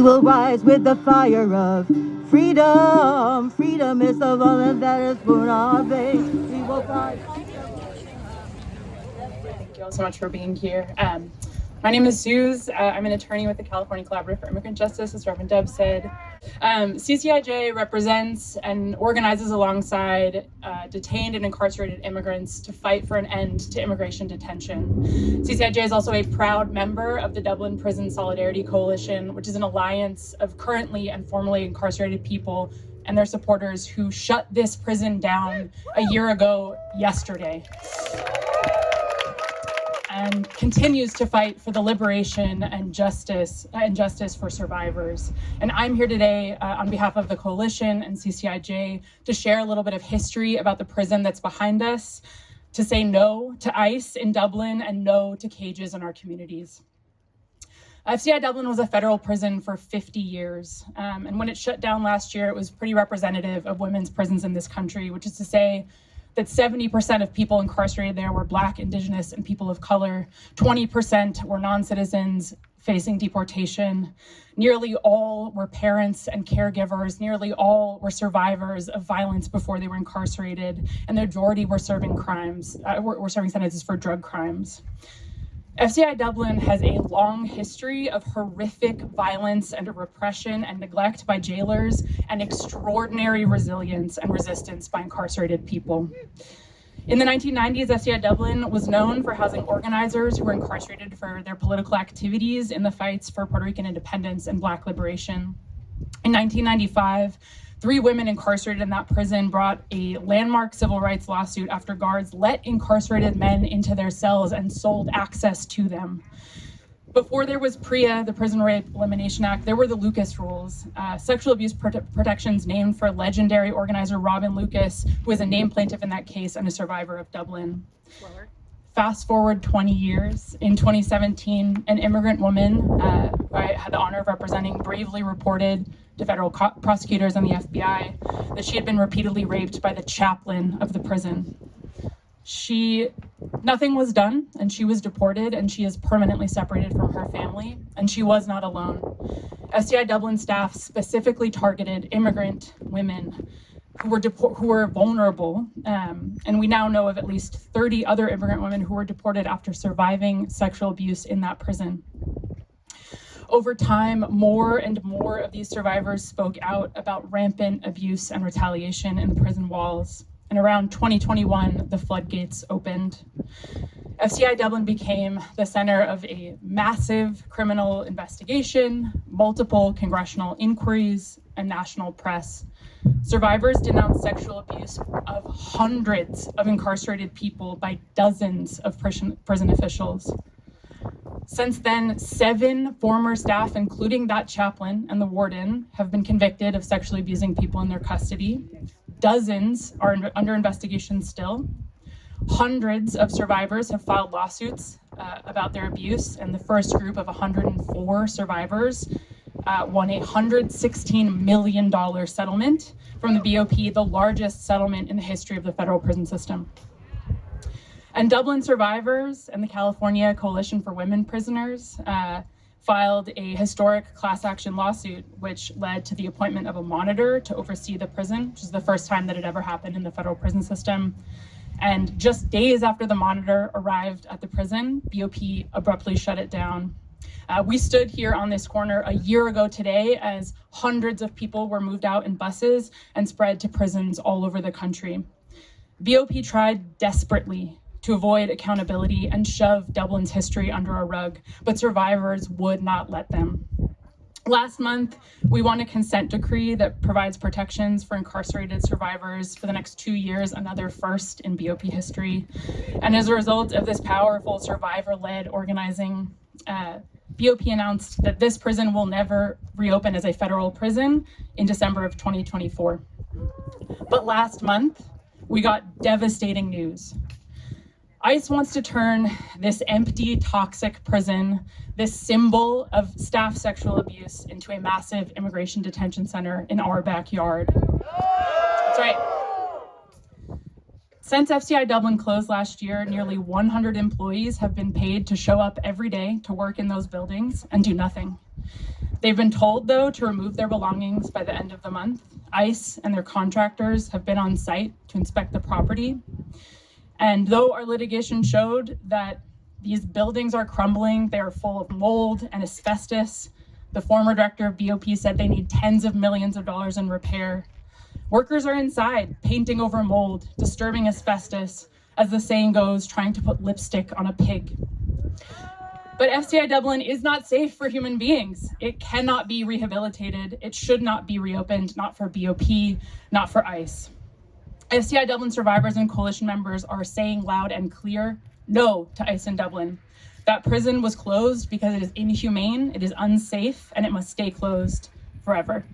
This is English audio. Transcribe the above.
will rise with the fire of freedom. Freedom is the one that is born our veins. We will rise. Thank you all so much for being here. My name is Suze. I'm an attorney with the California Collaborative for Immigrant Justice, as Reverend Deb said. CCIJ represents and organizes alongside detained and incarcerated immigrants to fight for an end to immigration detention. CCIJ is also a proud member of the Dublin Prison Solidarity Coalition, which is an alliance of currently and formerly incarcerated people and their supporters who shut this prison down a year ago yesterday, and continues to fight for the liberation and justice for survivors. And I'm here today on behalf of the coalition and CCIJ to share a little bit of history about the prison that's behind us, to say no to ICE in Dublin and no to cages in our communities. FCI Dublin was a federal prison for 50 years. And when it shut down last year, it was pretty representative of women's prisons in this country, which is to say that 70% of people incarcerated there were Black, Indigenous, and people of color. 20% were non-citizens facing deportation. Nearly all were parents and caregivers. Nearly all were survivors of violence before they were incarcerated, and the majority were serving sentences for drug crimes. FCI Dublin has a long history of horrific violence and repression and neglect by jailers, and extraordinary resilience and resistance by incarcerated people. In the 1990s, FCI Dublin was known for housing organizers who were incarcerated for their political activities in the fights for Puerto Rican independence and Black liberation. In 1995, 3 women incarcerated in that prison brought a landmark civil rights lawsuit after guards let incarcerated men into their cells and sold access to them. Before there was PREA, the Prison Rape Elimination Act, there were the Lucas Rules, sexual abuse protections named for legendary organizer Robin Lucas, who is a named plaintiff in that case and a survivor of Dublin. Fast forward 20 years, in 2017, an immigrant woman who I had the honor of representing bravely reported to federal prosecutors and the FBI that she had been repeatedly raped by the chaplain of the prison. Nothing was done, and she was deported, and she is permanently separated from her family, and she was not alone. FCI Dublin staff specifically targeted immigrant women who were vulnerable, and we now know of at least 30 other immigrant women who were deported after surviving sexual abuse in that prison. Over time, more and more of these survivors spoke out about rampant abuse and retaliation in the prison walls. And around 2021, the floodgates opened. FCI Dublin became the center of a massive criminal investigation, multiple congressional inquiries, and national press. Survivors denounced sexual abuse of hundreds of incarcerated people by dozens of prison officials. Since then, 7 former staff, including that chaplain and the warden, have been convicted of sexually abusing people in their custody. Dozens are under investigation still. Hundreds of survivors have filed lawsuits about their abuse, and the first group of 104 survivors won a $116 million settlement from the BOP, the largest settlement in the history of the federal prison system. And Dublin survivors and the California Coalition for Women Prisoners filed a historic class action lawsuit, which led to the appointment of a monitor to oversee the prison, which is the first time that it ever happened in the federal prison system. And just days after the monitor arrived at the prison, BOP abruptly shut it down. We stood here on this corner a year ago today as hundreds of people were moved out in buses and spread to prisons all over the country. BOP tried desperately to avoid accountability and shove Dublin's history under a rug, but survivors would not let them. Last month, we won a consent decree that provides protections for incarcerated survivors for the next 2 years, another first in BOP history. And as a result of this powerful survivor-led organizing, BOP announced that this prison will never reopen as a federal prison in December of 2024. But last month, we got devastating news. ICE wants to turn this empty, toxic prison, this symbol of staff sexual abuse, into a massive immigration detention center in our backyard. That's right. Since FCI Dublin closed last year, nearly 100 employees have been paid to show up every day to work in those buildings and do nothing. They've been told, though, to remove their belongings by the end of the month. ICE and their contractors have been on site to inspect the property. And though our litigation showed that these buildings are crumbling, they are full of mold and asbestos, the former director of BOP said they need tens of millions of dollars in repair. Workers are inside, painting over mold, disturbing asbestos, as the saying goes, trying to put lipstick on a pig. But FCI Dublin is not safe for human beings. It cannot be rehabilitated. It should not be reopened, not for BOP, not for ICE. FCI Dublin survivors and coalition members are saying loud and clear, no to ICE in Dublin. That prison was closed because it is inhumane, it is unsafe, and it must stay closed forever.